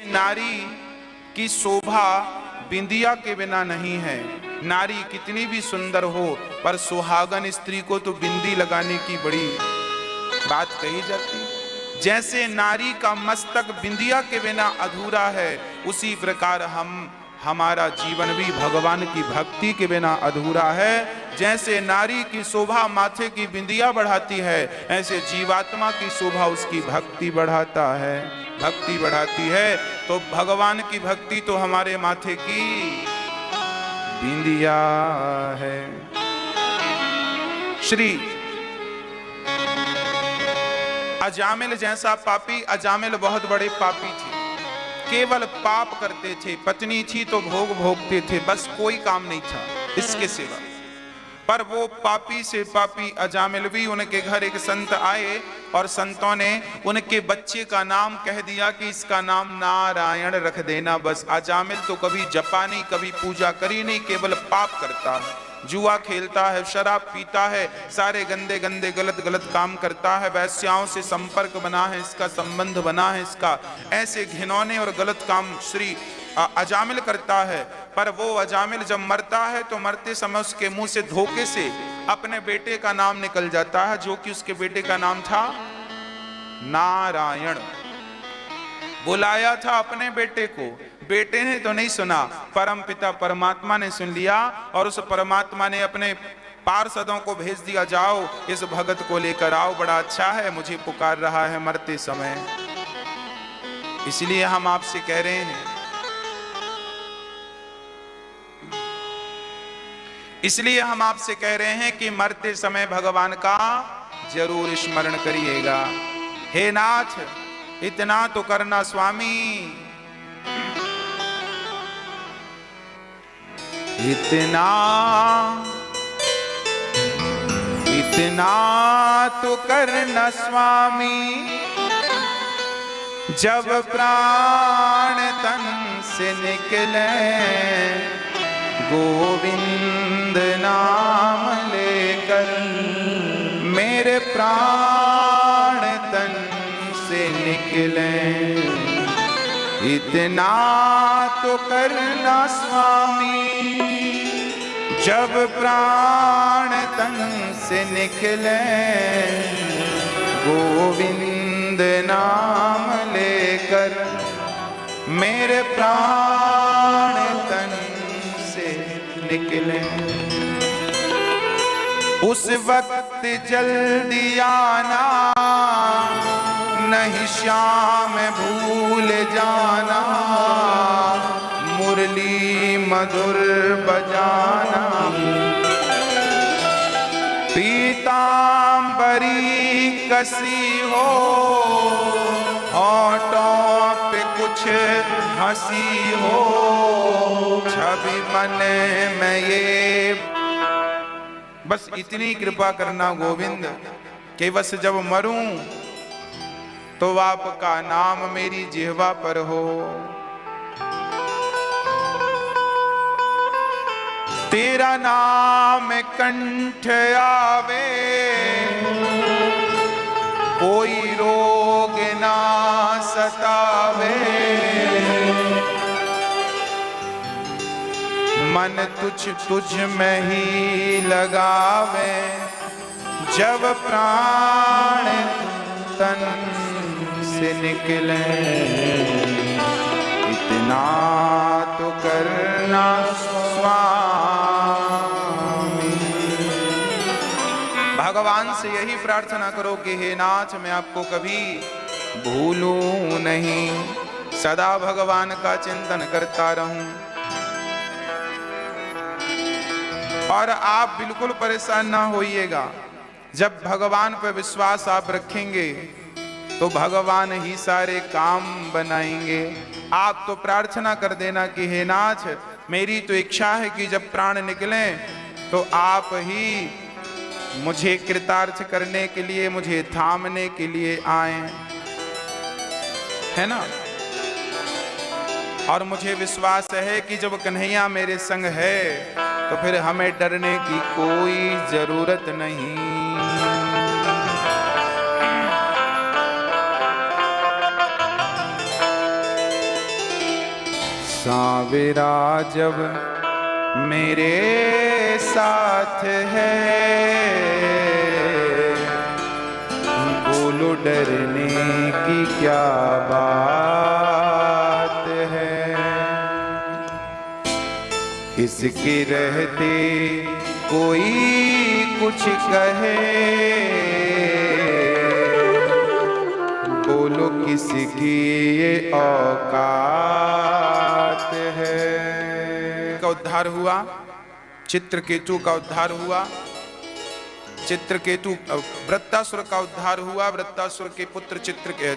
नारी की शोभा बिंदिया के बिना नहीं है। नारी कितनी भी सुंदर हो पर सुहागन स्त्री को तो बिंदी लगाने की बड़ी बात कही जाती। जैसे नारी का मस्तक बिंदिया के बिना अधूरा है, उसी प्रकार हमारा जीवन भी भगवान की भक्ति के बिना अधूरा है। जैसे नारी की शोभा माथे की बिंदिया बढ़ाती है, ऐसे जीवात्मा की शोभा उसकी भक्ति बढ़ाता है, भक्ति बढ़ाती है। तो भगवान की भक्ति तो हमारे माथे की बिंदिया है। श्री अजामिल जैसा पापी, अजामिल बहुत बड़े पापी थे, केवल पाप करते थे। पत्नी थी तो भोग भोगते थे, बस कोई काम नहीं था इसके सिवा। पर वो पापी से पापी अजामिल भी, उनके घर एक संत आए और संतों ने उनके बच्चे का नाम कह दिया कि इसका नाम नारायण रख देना। बस अजामिल तो कभी जपा नहीं, कभी पूजा करी नहीं, केवल पाप करता है, जुआ खेलता है, शराब पीता है, सारे गंदे गंदे गलत गलत काम करता है, वैश्याओं से संपर्क बना है इसका, संबंध बना है इसका, ऐसे घिनौने और गलत काम श्री अजामिल करता है। पर वो अजामिल जब मरता है तो मरते समय उसके मुंह से धोखे से अपने बेटे का नाम निकल जाता है, जो कि उसके बेटे का नाम था नारायण। बुलाया था अपने बेटे को, बेटे ने तो नहीं सुना, परम पिता परमात्मा ने सुन लिया और उस परमात्मा ने अपने पार्षदों को भेज दिया, जाओ इस भगत को लेकर आओ, बड़ा अच्छा है, मुझे पुकार रहा है मरते समय। इसलिए हम आपसे कह रहे हैं, इसलिए हम आपसे कह रहे हैं कि मरते समय भगवान का जरूर स्मरण करिएगा। हे नाथ, इतना तो करना स्वामी, इतना तो करना स्वामी, जब प्राण तन से निकले गोविंद नाम लेकर, मेरे प्राण तन से निकले, इतना तो करना स्वामी, जब प्राण तन से निकले गोविंद नाम लेकर, मेरे प्राण तन से निकले। उस वक्त जल्दी आना, नहीं श्याम भूल जाना, मुरली मधुर बजाना, पीतांबरी कसी हो, होठों पे कुछ हंसी हो, छवि मन में ये, बस इतनी कृपा करना गोविंद कि बस जब मरूं तो आपका नाम मेरी जिह्वा पर हो। तेरा नाम कंठ आवे, कोई रोग ना सतावे, मन तुझ में ही लगावे, जब प्राण तन से निकले, इतना तो करना स्वामी। भगवान से यही प्रार्थना करो कि हे नाथ, मैं आपको कभी भूलूं नहीं, सदा भगवान का चिंतन करता रहूं। और आप बिल्कुल परेशान ना होइएगा, जब भगवान पर विश्वास आप रखेंगे तो भगवान ही सारे काम बनाएंगे। आप तो प्रार्थना कर देना कि हे नाथ, मेरी तो इच्छा है कि जब प्राण निकले तो आप ही मुझे कृतार्थ करने के लिए, मुझे थामने के लिए आए, है ना। और मुझे विश्वास है कि जब कन्हैया मेरे संग है तो फिर हमें डरने की कोई जरूरत नहीं। सांवरा जब मेरे साथ है, बोलो डरने की क्या बात है। इसके रहते कोई कुछ कहे, बोलो किसकी ये औकात है। का उद्धार हुआ, चित्रकेतु का उद्धार हुआ, चित्रकेतु वृत्तासुर का उद्धार हुआ। वृत्तासुर के पुत्र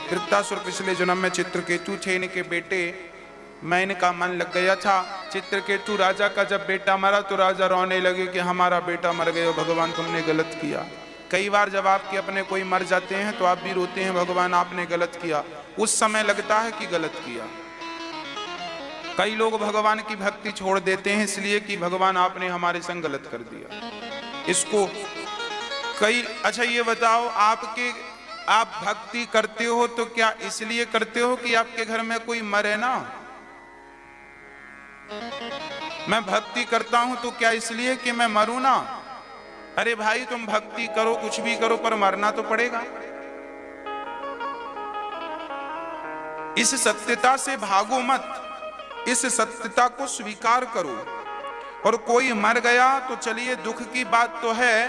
वृत्तासुर पिछले जन्म में चित्रकेतु थे, इनके बेटे मैं इनका मन लग गया था। चित्रकेतु राजा का जब बेटा मरा तो राजा रोने लगे कि हमारा बेटा मर गया, भगवान तुमने गलत किया। कई बार जब आपके अपने कोई मर जाते हैं तो आप भी रोते हैं, भगवान आपने गलत किया। उस समय लगता है कि गलत किया। कई लोग भगवान की भक्ति छोड़ देते हैं इसलिए कि भगवान आपने हमारे संग गलत कर दिया। इसको कई अच्छा ये बताओ, आप भक्ति करते हो तो क्या इसलिए करते हो कि आपके घर में कोई मरे ना? मैं भक्ति करता हूं तो क्या इसलिए कि मैं मरूं ना? अरे भाई तुम भक्ति करो, कुछ भी करो, पर मरना तो पड़ेगा। इस सत्यता से भागो मत, इस सत्यता को स्वीकार करो। और कोई मर गया तो चलिए दुख की बात तो है,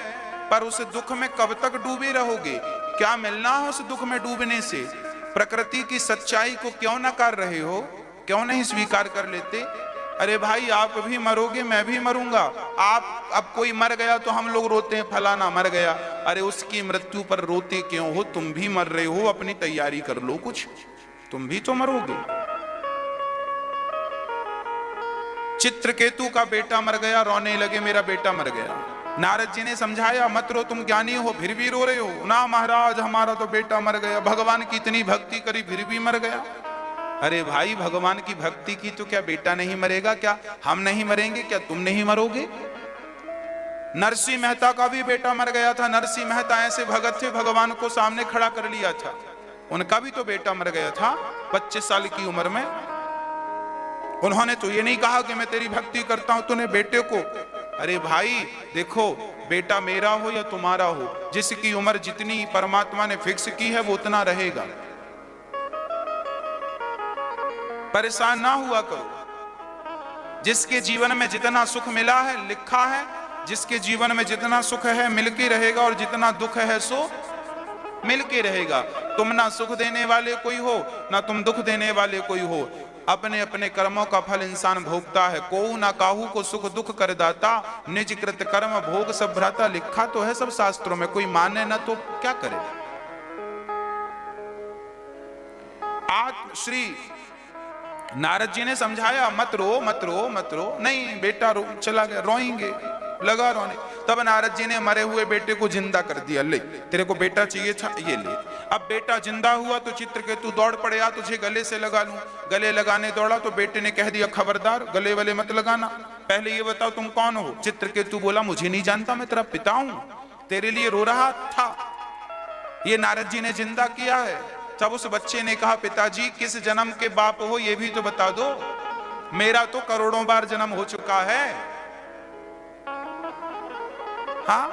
पर उस दुख में कब तक डूबे रहोगे? क्या मिलना है उस दुख में डूबने से? प्रकृति की सच्चाई को क्यों नकार रहे हो? क्यों नहीं स्वीकार कर लेते? अरे भाई आप भी मरोगे, मैं भी मरूंगा। आप अब कोई मर गया तो हम लोग रोते हैं फलाना मर गया। अरे उसकी मृत्यु पर रोते क्यों हो? तुम भी मर रहे हो, अपनी तैयारी कर लो कुछ, तुम भी तो मरोगे। चित्रकेतु का बेटा मर गया, रोने लगे मेरा बेटा मर गया। नारद जी ने समझाया मत रो, तुम ज्ञानी हो फिर भी रो रहे हो ना। महाराज हमारा तो बेटा मर गया, भगवान की इतनी भक्ति करी फिर भी मर गया। अरे भाई भगवान की भक्ति की तो क्या बेटा नहीं मरेगा? क्या हम नहीं मरेंगे? क्या तुम नहीं मरोगे? नरसिंह मेहता का भी बेटा मर गया था। नरसिंह मेहता ऐसे भगत थे, भगवान को सामने खड़ा कर लिया था। उनका भी तो बेटा मर गया था 25 साल की उम्र में। उन्होंने तो ये नहीं कहा कि मैं तेरी भक्ति करता हूं, तूने बेटे को। अरे भाई देखो, बेटा मेरा हो या तुम्हारा हो, जिसकी उम्र जितनी परमात्मा ने फिक्स की है वो उतना रहेगा। परेशान ना हुआ करो। जिसके जीवन में जितना सुख मिला है लिखा है, जिसके जीवन में जितना सुख है मिलके रहेगा, और जितना दुख है सो मिलके रहेगा। तुम ना सुख देने वाले कोई हो ना तुम दुख देने वाले कोई हो। अपने अपने कर्मों का फल इंसान भोगता है। कोऊ ना काहू को सुख दुख कर दाता, निज कृत कर्म भोग सब भ्राता। लिखा तो है सब शास्त्रों में, कोई माने ना तो क्या करे। आज श्री नारद जी ने समझाया मत रो मत रो मत रो। नहीं बेटा रो चला गया, रोएंगे, लगा रोने। तब नारद जी ने मरे हुए बेटे को जिंदा कर दिया। ले तेरे को बेटा चाहिए था, ये ले। अब बेटा जिंदा हुआ तो चित्रकेतु दौड़ पड़े, आ तुझे गले से लगा लूं। गले लगाने दौड़ा तो बेटे ने कह दिया खबरदार गले वाले मत लगाना, पहले ये बताओ तुम कौन हो। चित्रकेतु बोला मुझे नहीं जानता, मैं तेरा पिता हूं, तेरे लिए रो रहा था। ये नारद जी ने जिंदा किया है। तब उस बच्चे ने कहा पिताजी किस जन्म के बाप हो ये भी तो बता दो, मेरा तो करोड़ों बार जन्म हो चुका है। हाँ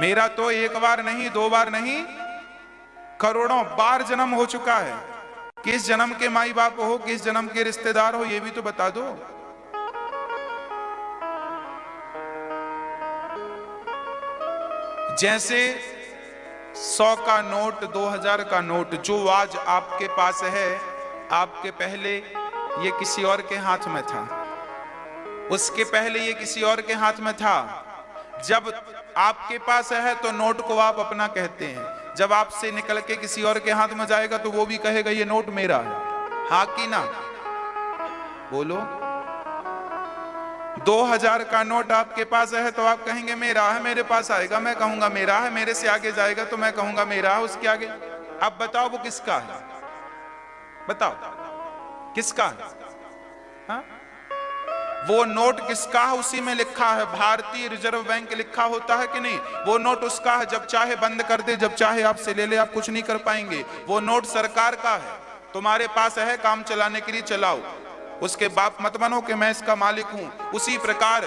मेरा तो एक बार नहीं, दो बार नहीं, करोड़ों बार जन्म हो चुका है। किस जन्म के माई बाप हो, किस जन्म के रिश्तेदार हो ये भी तो बता दो। जैसे 100 का नोट, 2000 का नोट जो आज आपके पास है, आपके पहले ये किसी और के हाथ में था, उसके पहले ये किसी और के हाथ में था। जब आपके पास है तो नोट को आप अपना कहते हैं, जब आपसे निकल के किसी और के हाथ में जाएगा तो वो भी कहेगा ये नोट मेरा है। हाँ कि ना बोलो। 2000 का नोट आपके पास है तो आप कहेंगे मेरा है, मेरे पास आएगा मैं कहूंगा मेरा है, मेरे से आगे जाएगा तो मैं कहूंगा मेरा है, उसके आगे। अब बताओ वो किसका है? बताओ किसका है? हाँ? वो नोट किसका है उसी में लिखा है भारतीय रिजर्व बैंक लिखा होता है कि नहीं? वो नोट उसका है, जब चाहे बंद कर दे, जब चाहे आपसे ले ले, आप कुछ नहीं कर पाएंगे। वो नोट सरकार का है, तुम्हारे पास है काम चलाने के लिए चलाओ। उसके बाप मत बनो कि मैं इसका मालिक हूं। उसी प्रकार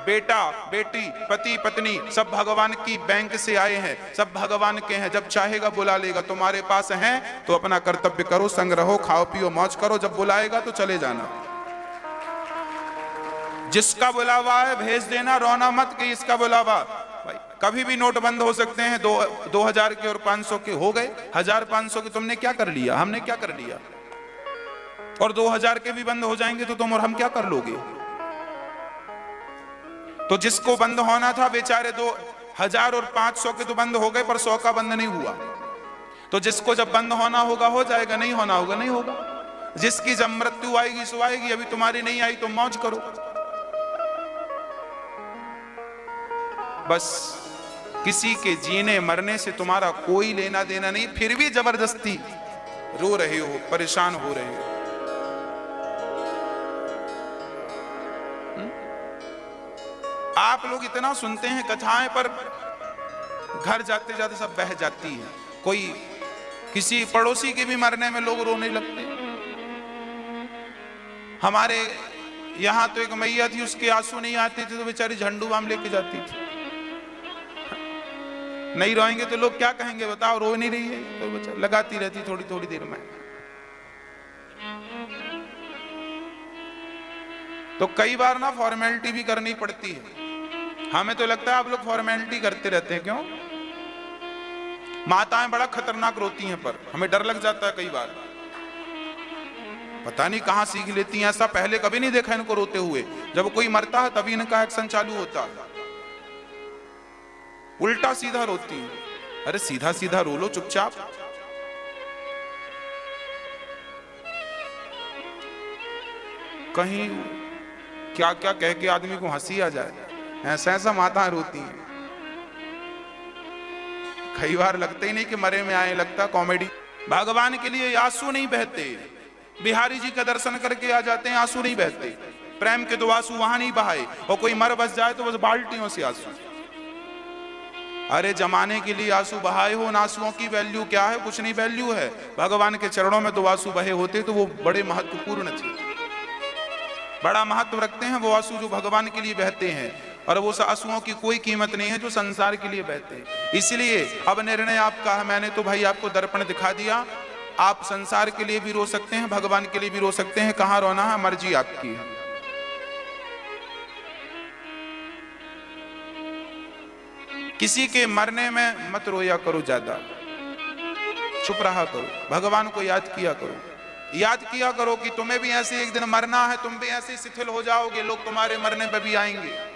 बेटा बेटी पति पत्नी सब भगवान की बैंक से आए हैं, सब भगवान के हैं। जब चाहेगा बुला लेगा। तुम्हारे पास हैं तो अपना कर्तव्य करो, संग रहो, खाओ पियो मौज करो। जब बुलाएगा तो चले जाना। जिसका बुलावा है भेज देना, रोना मत कि इसका बुलावा। भाई कभी भी नोट बंद हो सकते हैं। 2000 के और 500 के हो गए। 1000-500 के तुमने क्या कर लिया, हमने क्या कर लिया। और 2000 के भी बंद हो जाएंगे तो तुम और हम क्या कर लोगे। तो जिसको बंद होना था बेचारे 2000 और 500 के तो बंद हो गए, पर 100 का बंद नहीं हुआ। तो जिसको जब बंद होना होगा हो जाएगा, नहीं होना होगा नहीं होगा। जिसकी जब मृत्यु आएगी सो आएगी। अभी तुम्हारी नहीं आई तो मौज करो। बस किसी के जीने मरने से तुम्हारा कोई लेना देना नहीं, फिर भी जबरदस्ती रो रहे हो, परेशान हो रहे हो। आप लोग इतना सुनते हैं कथाएं, पर घर जाते जाते सब बह जाती है। कोई किसी पड़ोसी के भी मरने में लोग रोने लगते हैं। हमारे यहां तो एक मैया थी, उसके आंसू नहीं आते थे तो बेचारी झंडू बाम लेके जाती थी। नहीं रोएंगे तो लोग क्या कहेंगे बताओ, रो नहीं रही है तो बेचारी लगाती रहती थोड़ी थोड़ी देर में। तो कई बार ना फॉर्मेलिटी भी करनी पड़ती है। हमें तो लगता है आप लोग फॉर्मेलिटी करते रहते हैं, क्यों। माताएं बड़ा खतरनाक रोती हैं, पर हमें डर लग जाता है कई बार। पता नहीं कहां सीख लेती हैं ऐसा। पहले कभी नहीं देखा इनको रोते हुए। जब कोई मरता है तभी इनका एक्शन चालू होता है। उल्टा सीधा रोती है। अरे सीधा सीधा रो लो चुपचाप। कहीं क्या क्या कह के आदमी को हंसी आ जाए, ऐसा ऐसा माता रोती हैं। कई बार लगता ही नहीं कि मरे में आए, लगता कॉमेडी। भगवान के लिए आंसू नहीं बहते। बिहारी जी का दर्शन करके आ जाते हैं, आंसू नहीं बहते। प्रेम के दो आंसू वहां नहीं बहाए। और कोई मर बस जाए तो बस बाल्टियों से आंसू। अरे जमाने के लिए आंसू बहाए हो, उन आंसुओं की वैल्यू क्या है, कुछ नहीं वैल्यू है। भगवान के चरणों में दो आंसू बहे होते तो वो बड़े महत्वपूर्ण थे, बड़ा महत्व रखते हैं वो आंसू जो भगवान के लिए बहते हैं। और वो आंसुओं की कोई कीमत नहीं है जो संसार के लिए बहते हैं। इसलिए अब निर्णय आपका है। मैंने तो भाई आपको दर्पण दिखा दिया। आप संसार के लिए भी रो सकते हैं, भगवान के लिए भी रो सकते हैं। कहां रोना है मर्जी आपकी है। किसी के मरने में मत रोया करो ज्यादा, चुप रहा करो। भगवान को याद किया करो। याद किया करो कि तुम्हें भी ऐसे एक दिन मरना है, तुम भी ऐसे शिथिल हो जाओगे, लोग तुम्हारे मरने पर भी आएंगे।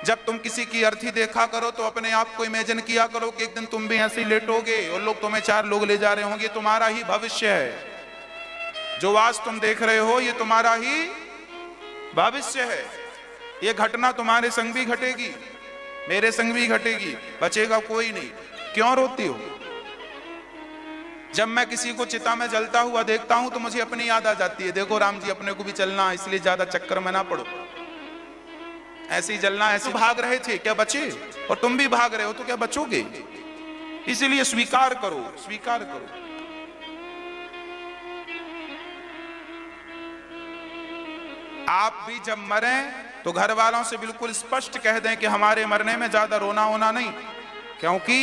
जब तुम किसी की अर्थी देखा करो तो अपने आप को इमेजिन किया करो कि एक दिन तुम भी ऐसे लेटोगे और लोग तुम्हें 4 लोग ले जा रहे होंगे। तुम्हारा ही भविष्य है। जो आज तुम देख रहे हो ये तुम्हारा ही भविष्य है। ये घटना तुम्हारे संग भी घटेगी, मेरे संग भी घटेगी, बचेगा कोई नहीं। क्यों रोती हो। जब मैं किसी को चिता में जलता हुआ देखता हूं तो मुझे अपनी याद आ जाती है। देखो राम जी, अपने को भी चलना, इसलिए ज्यादा चक्कर में ना पड़ो। ऐसे ही जलना, ऐसे भाग रहे थे क्या बचे, और तुम भी भाग रहे हो तो क्या बचोगे। इसीलिए स्वीकार करो, स्वीकार करो। आप भी जब मरें तो घर वालों से बिल्कुल स्पष्ट कह दें कि हमारे मरने में ज्यादा रोना होना नहीं, क्योंकि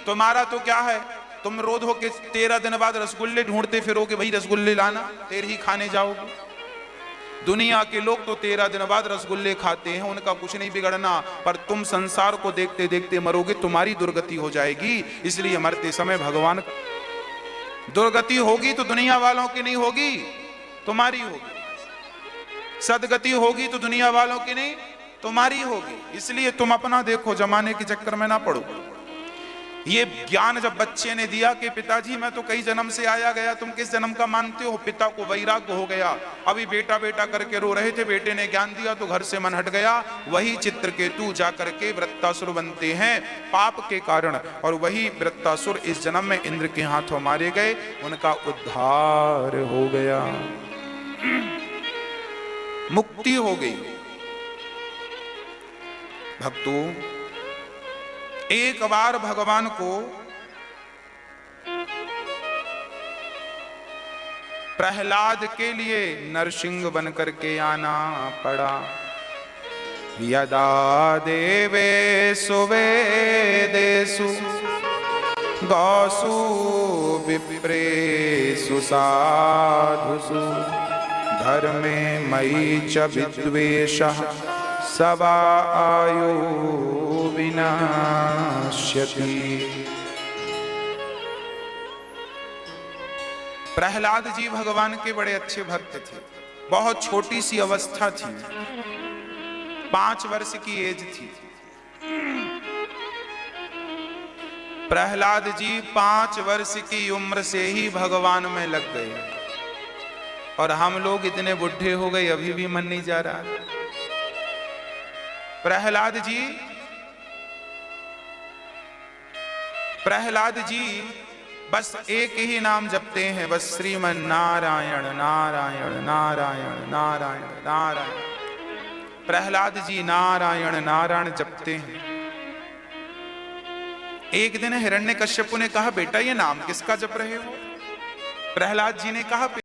तुम्हारा तो क्या है, तुम रो धो के 13 दिन बाद रसगुल्ले ढूंढते फिरोगे, भाई रसगुल्ले लाना, तेरे ही खाने जाओगे। दुनिया के लोग तो 13 दिन बाद रसगुल्ले खाते हैं, उनका कुछ नहीं बिगड़ना, पर तुम संसार को देखते देखते मरोगे, तुम्हारी दुर्गति हो जाएगी। इसलिए मरते समय भगवान, दुर्गति होगी तो दुनिया वालों की नहीं होगी, तुम्हारी होगी। सदगति होगी तो दुनिया वालों की नहीं, तुम्हारी होगी। इसलिए तुम अपना देखो, जमाने के चक्कर में ना पड़ो। ये ज्ञान जब बच्चे ने दिया कि पिताजी मैं तो कई जन्म से आया गया, तुम किस जन्म का मानते हो, पिता को वैराग्य हो गया। अभी बेटा बेटा करके रो रहे थे, बेटे ने ज्ञान दिया तो घर से मन हट गया। वही चित्रकेतु जा करके वृत्तासुर बनते हैं पाप के कारण, और वही वृत्तासुर इस जन्म में इंद्र के हाथों मारे गए, उनका उद्धार हो गया, मुक्ति हो गई। भक्तों, एक बार भगवान को प्रहलाद के लिए नरसिंह बन करके आना पड़ा। यदा देवेषु वेदेषु गौसु विप्रेषु साधुषु धर्मे मयि च विद्वेषः सवा आयु विनाश्यति। प्रहलाद जी भगवान के बड़े अच्छे भक्त थे। बहुत छोटी सी अवस्था थी, 5 वर्ष की एज थी। प्रहलाद जी 5 वर्ष की उम्र से ही भगवान में लग गए, और हम लोग इतने बुढ़े हो गए अभी भी मन नहीं जा रहा। प्रहलाद जी बस एक ही नाम जपते हैं, बस श्रीमन नारायण नारायण नारायण नारायण नारायण। प्रहलाद जी नारायण नारायण जपते हैं। एक दिन हिरण्यकश्यप ने कहा, बेटा ये नाम किसका जप रहे हो? प्रहलाद जी ने कहा,